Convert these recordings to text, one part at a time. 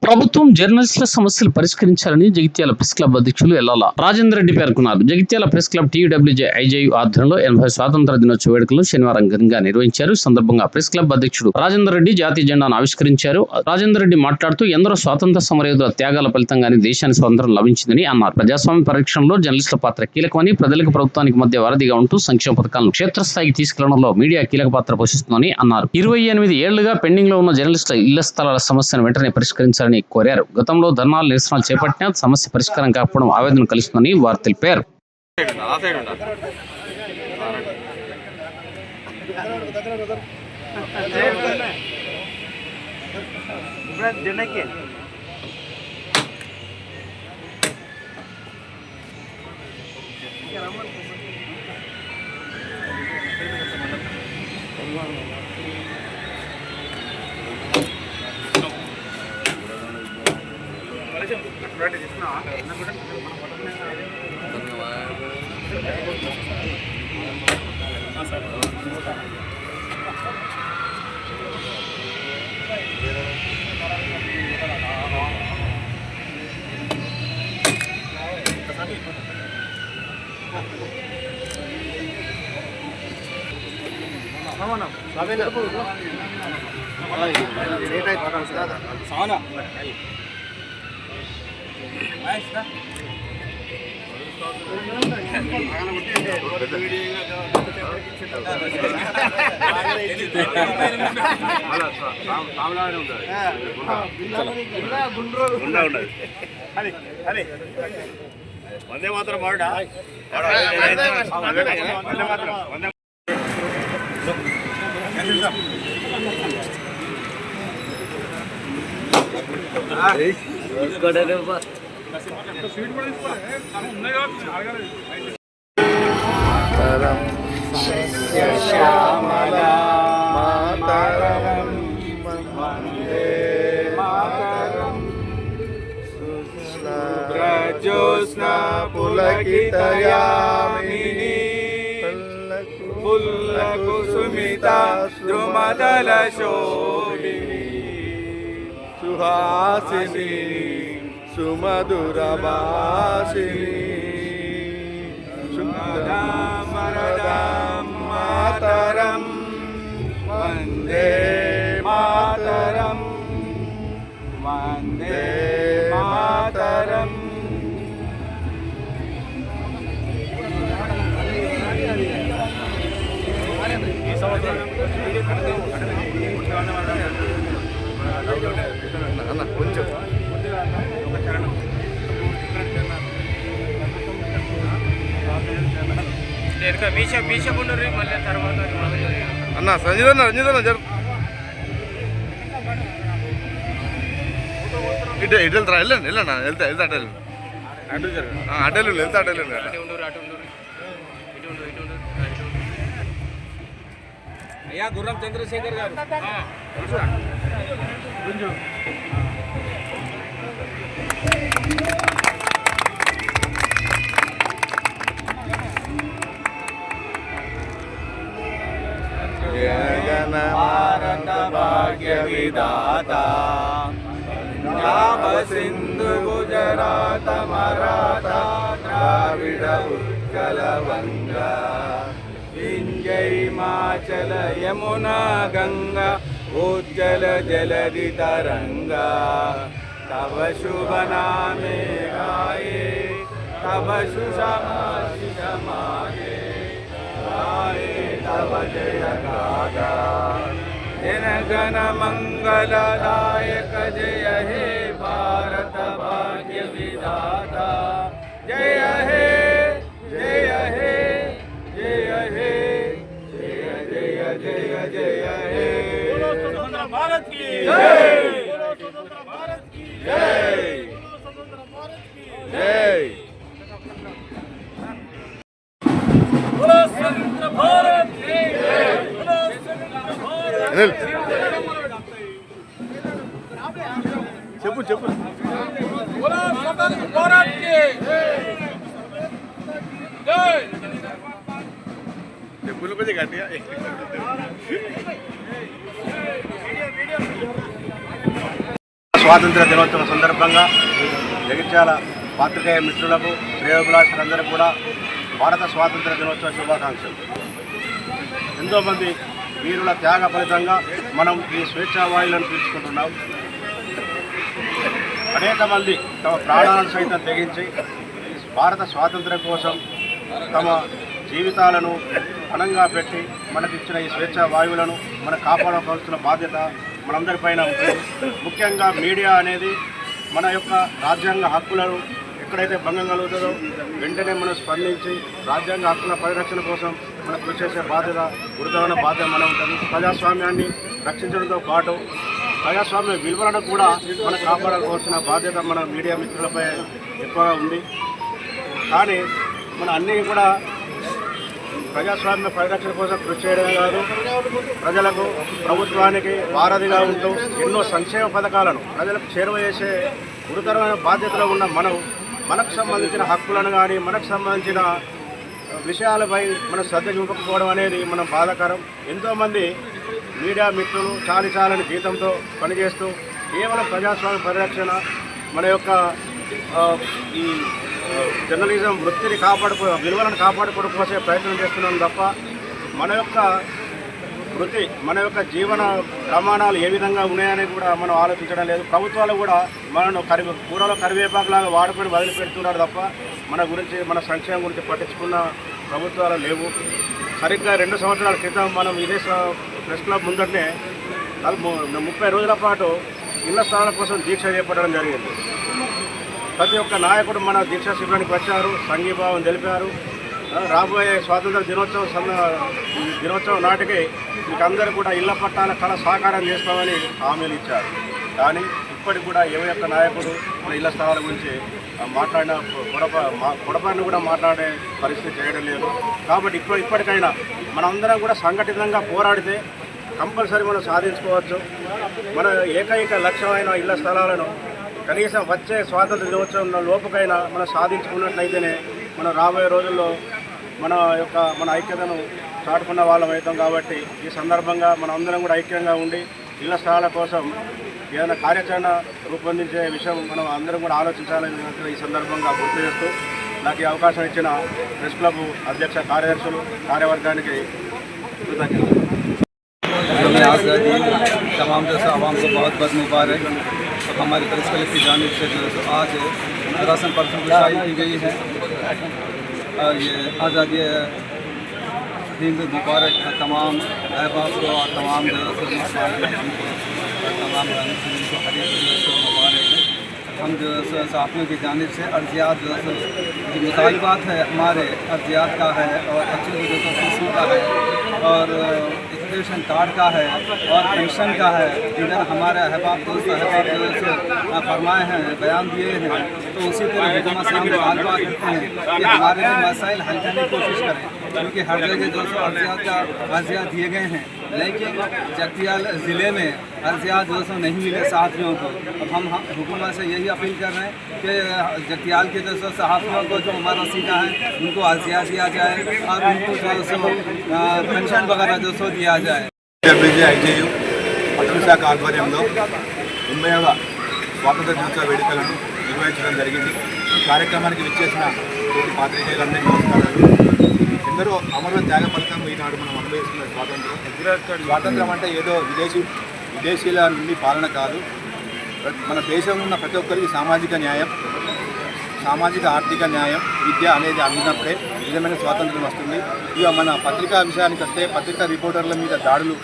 ప్రభుత్వం జర్నలిస్టుల సమస్యలు పరిష్కరించాలని జగిత్యాల ప్రెస్ క్లబ్ అధ్యక్షులు ఎల్లాల రాజేందర్ రెడ్డి పేర్కొన్నారు. Jagtial press club TUWJ IJU ఆధ్వర్యంలో 80 స్వాతంత్ర దినోత్సవ వేడుకలను శనివారం ఘనంగా నిర్వహించారు. సందర్భంగా ప్రెస్ క్లబ్ అధ్యక్షుడు రాజేందర్ రెడ్డి జాతీయ జెండాను ఆవిష్కరించారు. రాజేందర్ రెడ్డి మాట్లాడుతూ ఎందరో స్వాతంత్ర సమరయోధుల త్యాగాల ఫలితంగానే దేశానికి స్వాతంత్రం లభించిందని అన్నారు. ప్రజాస్వామ్య పరిరక్షణలో జర్నలిస్టుల పాత్ర కీలకమని, ప్రజలకు ప్రభుత్వానికి మధ్య వారధిగా ఉంటూ సంక్షేమ పథకాలను క్షేత్రస్థాయికి తీసుకెళ్లడంలో మీడియా కీలక పాత్ర పోషిస్తుందని అన్నారు. 28 ఏళ్లుగా పెండింగ్ లో ఉన్న జర్నలిస్టుల ఇళ్ల స్థలాల సమస్యను వెంటనే పరిష్కరించాలని కోరారు. గతంలో ధర్నాలు, నిరసనలు చేపట్టినా సమస్య పరిష్కారం కాకపోవడం ఆవేదన కలుగుతుందని వారు తెలిపారు. వందే మాత్రం శ్యామలా మాతరం వందే మాతరం సుజ్యోత్స్నా పులకితయామినీ పుల్లకుసుమితా ద్రుమదల శోభినీ సుహాసినీ సుమధురవాసినీ సుమదామరదాం మాతరం వందే మాతరం వందే మాతరం. కొంచెం అన్న సంజీవ్ అన్న జరు ఇటు వెళ్తారా వెళ్ళండి వెళ్తా అటెలు అయ్యా గుర్రం చంద్రశేఖర్ గారు భారత భాగ్య విధాత పంజాబ సింధు గుజరాత మరాఠ ద్రావిడ ఉత్కల వంగ వింధ్య హిమాచల యమునా గంగా ఉజ్జల జలధి తరంగా తవ శుభ నామే గాయే తవ సుషమాగే గాయే तव जय गाथा जन गण मंगलदायक जय हे भारत भाग्य विधाता जय हे जय हे जय हे जय जय जय जय हे स्वतंत्र भारत की जय स्वतंत्र भारत की जय स्वतंत्र भारत की जय स्वतंत्र भारत చెప్పు చెప్పులు కొద్దిగా గట్టిగా స్వాతంత్ర దినోత్సవం సందర్భంగా జగిత్యాల పాత్రికేయ మిత్రులకు శ్రేయోభిలాషులందరికీ కూడా భారత స్వాతంత్ర దినోత్సవ శుభాకాంక్షలు. ఎంతోమంది వీరుల త్యాగ ఫలితంగా మనం ఈ స్వేచ్ఛావాయులను పీల్చుకుంటున్నాం. అనేక మంది తమ ప్రాణాలను సైతం తెగించి భారత స్వాతంత్ర్యం కోసం తమ జీవితాలను పణంగా పెట్టి మనకిచ్చిన ఈ స్వేచ్ఛా వాయువులను మనం కాపాడుకోవాల్సిన బాధ్యత మనందరిపైన ఉంటుంది. ముఖ్యంగా మీడియా అనేది మన యొక్క రాజ్యాంగ హక్కులను ఎక్కడైతే భంగం కలుగుతుందో వెంటనే మనం స్పందించి రాజ్యాంగ హక్కుల పరిరక్షణ కోసం మనం కృషి చేసే బాధ్యత, గురుతరమైన బాధ్యత మనం ఉంటుంది. ప్రజాస్వామ్యాన్ని రక్షించడంతో పాటు ప్రజాస్వామ్య విలువలను కూడా మనం కాపాడుకోవాల్సిన బాధ్యత మన మీడియా మిత్రులపై ఎక్కువగా ఉంది. కానీ మన అన్నీ కూడా ప్రజాస్వామ్య పరిరక్షణ కోసం కృషి చేయడమే కాదు, ప్రజలకు ప్రభుత్వానికి వారధిగా ఉంటూ ఎన్నో సంక్షేమ పథకాలను ప్రజలకు చేరువ చేసే గురుతరమైన బాధ్యతలో ఉన్న మనకు సంబంధించిన హక్కులను కానీ మనకు సంబంధించిన విషయాలపై మనం శ్రద్ధ చూపకపోవడం అనేది మనం బాధాకరం. ఎంతోమంది మీడియా మిత్రులు చాలని జీతంతో పనిచేస్తూ కేవలం ప్రజాస్వామ్య పరిరక్షణ మన యొక్క ఈ జర్నలిజం వృత్తిని విలువలను కాపాడుకోవడం కోసే ప్రయత్నం చేస్తున్నాం తప్ప మన యొక్క వృత్తి, మన యొక్క జీవన ప్రమాణాలు ఏ విధంగా ఉన్నాయని కూడా మనం ఆలోచించడం లేదు. ప్రభుత్వాలు కూడా మనను కూరలో కరివేపాకులాగా వాడుకొని వదిలిపెడుతున్నారు తప్ప మన గురించి, మన సంక్షేమం గురించి పట్టించుకున్న ప్రభుత్వాలు లేవు. సరిగ్గా 2 సంవత్సరాల క్రితం మనం ఇదే ప్రెస్ క్లబ్ ముందటనే 30 రోజుల పాటు ఇళ్ల స్థలాల కోసం దీక్ష చేపట్టడం జరిగింది. ప్రతి ఒక్క నాయకుడు మన దీక్షా శిబిరానికి వచ్చారు, సంఘీభావం తెలిపారు. రాబోయే స్వాతంత్ర దినోత్సవం నాటికి మీకు అందరూ కూడా ఇళ్ల పట్టాల కళ సాకారం చేస్తామని హామీలు ఇచ్చారు. కానీ ఇప్పటికి కూడా ఏ ఒక్క నాయకుడు మన ఇళ్ల స్థలాల గురించి మాట్లాడిన పొడపాన్ని కూడా మాట్లాడే పరిస్థితి చేయడం లేదు. కాబట్టి ఇప్పటికైనా మనందరం కూడా సంఘటితంగా పోరాడితే కంపల్సరీ మనం సాధించుకోవచ్చు. మన ఏకైక లక్ష్యమైన ఇళ్ల స్థలాలను కనీసం వచ్చే స్వాతంత్ర దినోత్సవం లోపుకైనా మనం సాధించుకున్నట్లయితేనే మనం రాబోయే రోజుల్లో మన ఐక్యతను చాటుకున్న వాళ్ళం అవుతాం. కాబట్టి ఈ సందర్భంగా మనం అందరం కూడా ఐక్యంగా ఉండి ఇళ్ల స్థలాల కోసం ఏదైనా కార్యాచరణ రూపొందించే విషయం మనం అందరం కూడా ఆలోచించాలని ఈ సందర్భంగా గుర్తు చేస్తూ నాకు ఈ అవకాశం ఇచ్చిన ప్రెస్ క్లబ్ అధ్యక్ష కార్యదర్శులు కార్యవర్గానికి కృతజ్ఞతలు. तमाम जैसा आवाम को बहुत बहुत मुबारक। हमारी प्रेस क्लब की जानिब से जो आज रस्म पर शाही की गई है और ये आज़ादी हिंद मुबारक तमाम अहबाब को और तमाम तमाम मुबारक है। हम जो साथियों की जानिब से अर्जियात जो मुतालबात है हमारे अर्जियात का है और बच्चों की जो फीसों का है और एजुकेशन कार्ड का है और पेंशन का है, इधर हमारे अहबाब दोस्त फरमाए हैं, बयान दिए हैं। तो उसी तरह हुकूमत से हम मुतालबा करते हैं कि हमारे भी मसाइल हल करने की कोशिश करें, क्योंकि हर जगह जो अर्जियात दिए गए हैं, लेकिन जगित्याल ज़िले में अर्जियात जो नहीं मिले सहाफ़ियों को। अब हम हुकूमत से यही अपील कर रहे हैं कि जगित्याल के जो सहाफ़ियों को जो उम्र रसीदा है उनको अर्जियात दिया जाए और उनको जो पेंशन वगैरह जो दिया जाए। IJU పట్టణ శాఖ ఆధ్వర్యంలో 80వ స్వాతంత్ర దినోత్సవ వేడుకలను నిర్వహించడం జరిగింది. ఈ కార్యక్రమానికి విచ్చేసిన తోటి పాత్రికేయులందరికీ నమస్కారాలు. ఎందరో అమరుల త్యాగ ఫలితంగా ఈనాడు మనం అనుభవిస్తున్న స్వాతంత్రం అంటే ఏదో విదేశీయుల నుండి పాలన కాదు. మన దేశంలో ఉన్న ప్రతి ఒక్కరికి సామాజిక న్యాయం, సామాజిక ఆర్థిక న్యాయం, విద్య అనేది అందినప్పుడే నిజమైన స్వాతంత్రం వస్తుంది. ఇక మన పత్రికా విషయానికి వస్తే పత్రికా రిపోర్టర్ల మీద దాడులు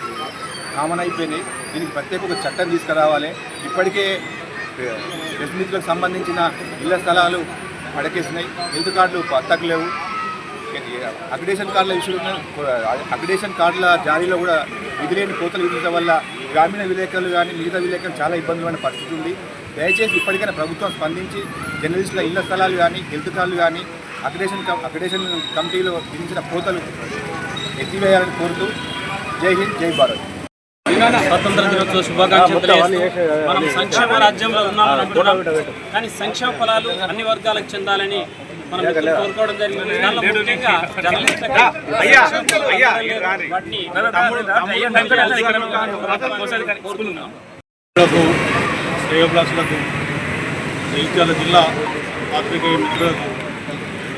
కామన్ అయిపోయినాయి. దీనికి ప్రత్యేక ఒక చట్టం తీసుకురావాలి. ఇప్పటికే ప్రెస్ మిత్రులకు సంబంధించిన ఇళ్ల స్థలాలు పడకేసినాయి, హెల్త్ కార్డులు పత్తకు లేవు, అక్రిడేషన్ కార్డుల విషయంలో అక్రిడేషన్ కార్డుల జారీలో కూడా విధిలేని కోతలు విధించడం వల్ల గ్రామీణ విలేకరులు కానీ మిగతా విలేకరులు చాలా ఇబ్బందులైన పరిస్థితి ఉంది. దయచేసి ఇప్పటికైనా ప్రభుత్వం స్పందించి జర్నలిస్టుల ఇళ్ల స్థలాలు కానీ హెల్త్ కార్డులు కానీ అక్రిడేషన్ కమిటీలో విధించిన కోతలు ఎత్తివేయాలని కోరుతూ జై హింద్, జై భారత్. స్వాతంత్ర దినోత్సవ శుభాకాంక్షలు. మనం సంక్షేమ రాజ్యంలో ఉన్నామని అంటున్నాం, కానీ సంక్షేమ ఫలాలు అన్ని వర్గాలకు చెందాలని మనం కోరుకోవడం జరిగింది. దానిలో ముఖ్యంగా జర్నలిస్టులకు వాటిని శ్రేయోభిలాషులకు జగిత్యాల జిల్లా పాత్రికేయ మిత్రులకు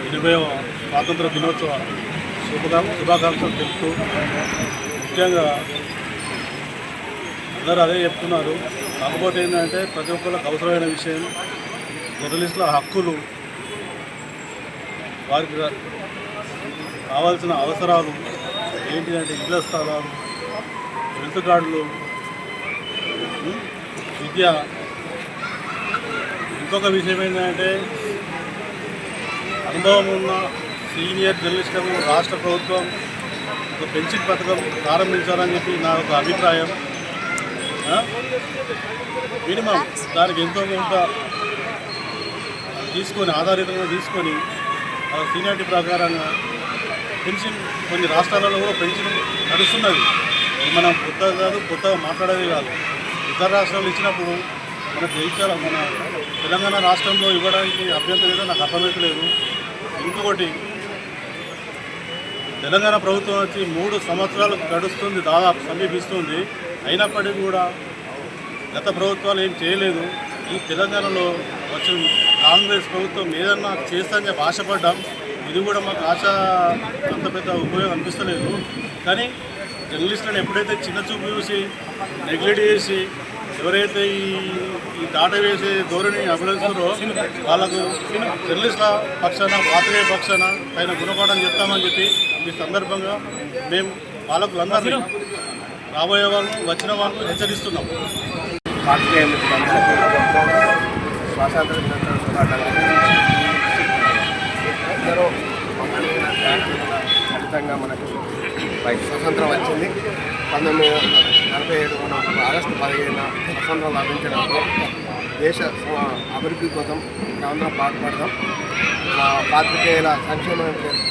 80వ స్వాతంత్ర దినోత్సవ శుభాకాంక్షలు తెలుపుతూ ముఖ్యంగా అందరూ అదే చెప్తున్నారు. కాకపోతే ఏంటంటే ప్రతి ఒక్కరికి అవసరమైన విషయం జర్నలిస్టుల హక్కులు, వారికి కావాల్సిన అవసరాలు ఏంటిదంటే ఇళ్ల స్థలాలు, హెల్త్ కార్డులు, విద్య. ఇంకొక విషయం ఏంటంటే అనుభవం ఉన్న సీనియర్ జర్నలిస్టులకు రాష్ట్ర ప్రభుత్వం ఒక పెన్షన్ పథకం ప్రారంభించాలని చెప్పి నా ఒక అభిప్రాయం. మినిమం దానికి ఎంతో కొంత తీసుకొని ఆధారితంగా తీసుకొని సీనియారిటీ ప్రకారంగా పెన్షన్ కొన్ని రాష్ట్రాలలో కూడా పెన్షన్ నడుస్తున్నది. మనం కొత్తగా మాట్లాడేది కాదు. ఇతర రాష్ట్రాలు ఇచ్చినప్పుడు మన మన తెలంగాణ రాష్ట్రంలో ఇవ్వడానికి అభ్యంతరం ఏదో నాకు అర్థమవుతలేదు. ఇంకొకటి, తెలంగాణ ప్రభుత్వం వచ్చి 3 సంవత్సరాలు గడుస్తుంది, దాదాపు సమీపిస్తుంది. అయినప్పటికీ కూడా గత ప్రభుత్వాలు ఏం చేయలేదు. ఈ తెలంగాణలో వచ్చిన కాంగ్రెస్ ప్రభుత్వం ఏదన్నా చేస్తానని చెప్పి ఆశపడ్డాం. ఇది కూడా మాకు ఆశ అంత పెద్ద ఉపయోగం అనిపిస్తలేదు. కానీ జర్నలిస్టులను ఎప్పుడైతే చిన్న చూపు చూసి నెగ్లెక్ట్ చేసి ఎవరైతే ఈ దాట వేసే ధోరణి అభినందిస్తారో వాళ్ళకు జర్నలిస్టుల పక్షాన, పాత్రికేయ పక్షాన పైన గుణపాఠం చెప్తామని చెప్పి ఈ సందర్భంగా మేము పాలకులందరినీ, రాబోయే వాళ్ళు, వచ్చిన వాళ్ళు హెచ్చరిస్తున్నాం. పాత్రికేయ మిత్రులందరికీ స్వాతంత్ర దినోత్సవ శుభాకాంక్షలు. ఎందరో ఫలితంగా మనకు స్వతంత్రం వచ్చింది. 1947 మనం ఆగస్టు 15న స్వతంత్రం లభించడంతో దేశ అభివృద్ధి కోసం అందరం పాటుపడదాం. పాత్రికేయుల సంక్షేమ ప్రెస్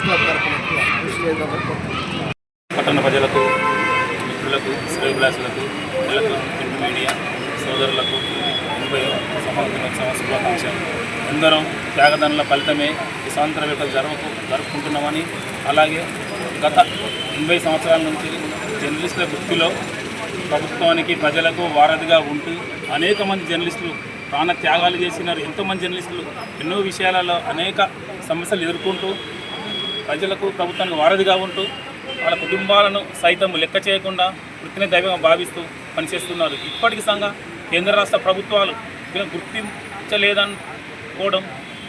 క్లబ్ తరఫున కృషి చేద్దామని కోరుతున్నాం. పట్టణ ప్రజలకు, మిత్రులకు, శ్రేయోభిలాషులకు, ప్రింట్ మీడియా సోదరులకు 80వ స్వాతంత్ర దినోత్సవ శుభాకాంక్షలు. అందరం త్యాగదనుల ఫలితమే ఈ స్వాతంత్ర వేడుకలు జరుపుకుంటున్నామని, అలాగే గత 80 సంవత్సరాల నుంచి జర్నలిస్టుల వృత్తిలో ప్రభుత్వానికి, ప్రజలకు వారధిగా ఉంటూ అనేక మంది జర్నలిస్టులు ప్రాణ త్యాగాలు చేసినారు. ఎంతోమంది జర్నలిస్టులు ఎన్నో విషయాలలో అనేక సమస్యలు ఎదుర్కొంటూ ప్రజలకు, ప్రభుత్వానికి వారధిగా ఉంటూ వాళ్ళ కుటుంబాలను సైతం లెక్క చేయకుండా వృత్తిని దైవంగా భావిస్తూ పనిచేస్తున్నారు. ఇప్పటికి కేంద్ర రాష్ట్ర ప్రభుత్వాలు గుర్తించలేదనుకోవడం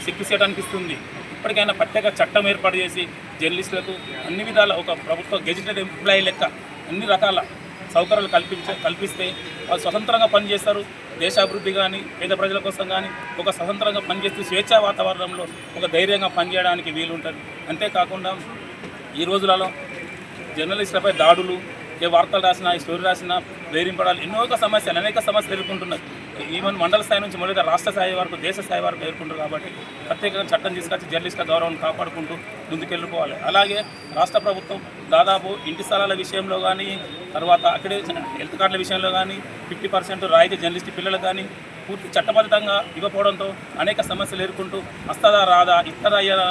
సిగ్గుసేట అనిపిస్తుంది. ఇప్పటికైనా ప్రత్యేక చట్టం ఏర్పాటు చేసి జర్నలిస్టులకు అన్ని విధాల ఒక ప్రభుత్వ గెజిటెడ్ ఎంప్లాయీ లెక్క అన్ని రకాల సౌకర్యాలు కల్పిస్తే వాళ్ళు స్వతంత్రంగా పనిచేస్తారు. దేశాభివృద్ధి కానీ, పేద ప్రజల కోసం కానీ ఒక స్వతంత్రంగా పనిచేస్తూ స్వేచ్ఛా వాతావరణంలో ఒక ధైర్యంగా పనిచేయడానికి వీలుంటుంది. అంతేకాకుండా ఈ రోజులలో జర్నలిస్టులపై దాడులు, ఏ వార్తలు రాసినా, ఈ స్టోరీ రాసినా వేరింపడాలు, అనేక సమస్యలు ఎదుర్కొంటున్నారు. ఈవెన్ మండల స్థాయి నుంచి మొదలుగా రాష్ట్ర స్థాయి వరకు, దేశ స్థాయి వరకు ఎదుర్కొంటారు. కాబట్టి ప్రత్యేకంగా చట్టం తీసుకొచ్చి జర్నలిస్టుల గౌరవం కాపాడుకుంటూ ముందుకెళ్ళిపోవాలి. అలాగే రాష్ట్ర ప్రభుత్వం దాదాపు ఇంటి స్థలాల విషయంలో కానీ, తర్వాత అక్కడే హెల్త్ కార్డుల విషయంలో కానీ 50% రాయితీ జర్నలిస్టు పిల్లలకు కానీ పూర్తి చట్టబద్ధంగా ఇవ్వకపోవడంతో అనేక సమస్యలు ఎదుర్కొంటూ వస్తుందా రాదా, ఇస్తారా అయ్యారా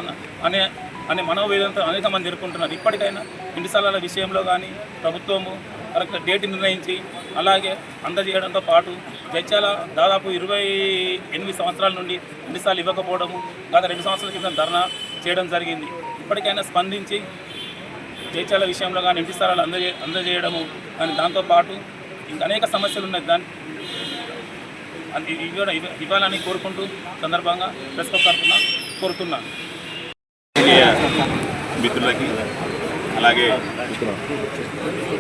అనే మనోవేదంతో అనేక మంది ఎదుర్కొంటున్నారు. ఇప్పటికైనా ఇంటి స్థలాల విషయంలో కానీ ప్రభుత్వము కరెక్ట్ డేట్ నిర్ణయించి అలాగే అందజేయడంతో పాటు జడ్చాల దాదాపు 28 సంవత్సరాల నుండి ఇంటిస్థలాలు ఇవ్వకపోవడము, గత 2 సంవత్సరాల క్రితం ధర్నా చేయడం జరిగింది. ఇప్పటికైనా స్పందించి జడ్చాల విషయంలో కానీ ఇంటి స్థలాలు అందజేయడము కానీ, దాంతోపాటు ఇంకా అనేక సమస్యలు ఉన్నాయి, దాన్ని ఇవ్వాలని కోరుకుంటూ సందర్భంగా ప్రెస్ క్లబ్ తరఫున కోరుతున్నాను. మిత్రులకి అలాగే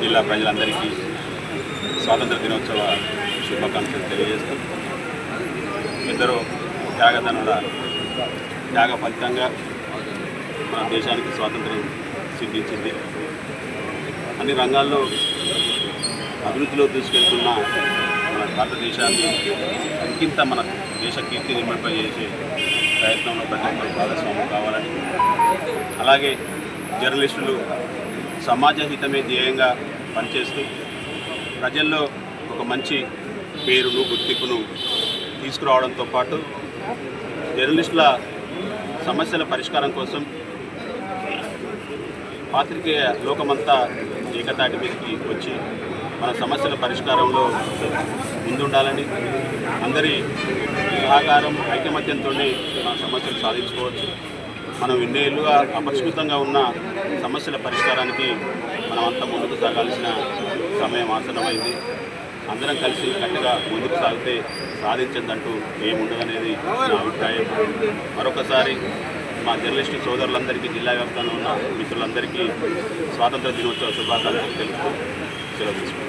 జిల్లా ప్రజలందరికీ స్వాతంత్ర దినోత్సవ శుభాకాంక్షలు తెలియజేస్తూ, ఎందరో త్యాగదనుల త్యాగ ఫలితంగా మన దేశానికి స్వాతంత్రం సిద్ధించింది. అన్ని రంగాల్లో అభివృద్ధిలో తీసుకెళ్తున్న మన భారతదేశాన్ని ఇంకింత మన దేశ కీర్తి నింపజేసే ప్రయత్నంలో ప్రతి ఒక్కరు భాగస్వామ్యం కావాలని, అలాగే జర్నలిస్టులు సమాజ హితమే ధ్యేయంగా పనిచేస్తూ ప్రజల్లో ఒక మంచి పేరును, గుర్తింపును తీసుకురావడంతో పాటు జర్నలిస్టుల సమస్యల పరిష్కారం కోసం పాత్రికేయ లోకమంతా ఏకతాటి మీదకి వచ్చి మన సమస్యల పరిష్కారంలో ముందుండాలని, అందరి సహకారం ఐకమత్యంతో మన సమస్యలు సాధించుకోవచ్చు. మనం ఇన్నేళ్లుగా అపరిష్కృతంగా ఉన్న సమస్యల పరిష్కారానికి మనం అంతా ముందుకు సాగాల్సిన సమయం ఆసన్నమైంది. అందరం కలిసి గట్టిగా ముందుకు సాగితే సాధించదంటూ ఏముండదనేది నా అభిప్రాయం. మరొకసారి మా జర్నలిస్టు సోదరులందరికీ, జిల్లా వ్యాప్తంగా ఉన్న మిత్రులందరికీ స్వాతంత్ర దినోత్సవ శుభాకాంక్షలు తెలుపుతూ సెలవు తీసుకుంటాం.